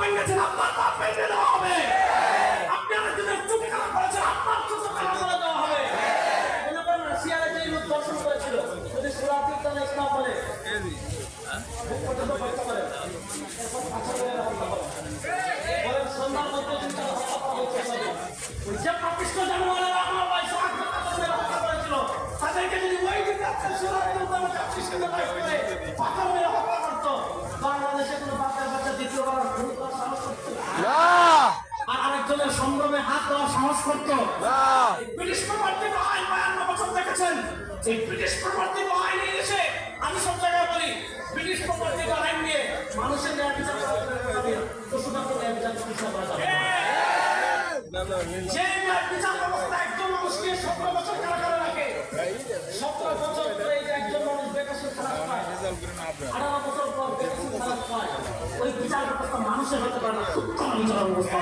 ভেঙেছেন, আপনার বাপ ভেঙে দেওয়া হবে। আপনারা যদি চুক্তি খারাপ করেছেন, আপনার চুক্তি খারাপ করে দেওয়া হবে। মনে করেন রাশিয়ার যে লোক দর্শন করেছিল, যদি সুরাতির তাহলে ইসলাম বলে যে পাপিষ্ট জানোয়ারেরা আমার ভাই হত্যা করেছিল, তাদেরকে যদি ওই দিকে পাথর মেরে হত্যা করতো, বাংলাদেশে কোনো বাচ্চা দ্বিতীয়বার সাহস করতো আর আরেকজনের সংগ্রামে হাত দেওয়ার সাহস করতো। ব্রিটিশ প্রবর্তিত আইন 52 বছর দেখেছেন। এই ব্রিটিশ প্রবর্তিত আইন এসে আমি সব জায়গায় বলি, ব্রিটিশ প্রবর্তিত আইন নিয়ে মানুষের ন্যায় বিচার করা যাবে, পশুপাখির ন্যায় বিচার করা যাবে। যে বিচার ব্যবস্থা একজন মানুষকে 17 বছর কারাগারে রাখে, 17 বছর পরে একজন মানুষ বেকার খারাপ পায়, 18 বছর পর বেকার খারাপ পায়, ওই বিচার ব্যবস্থা মানুষের হতে পারে না, সূক্ষ্ম বিচার ব্যবস্থা।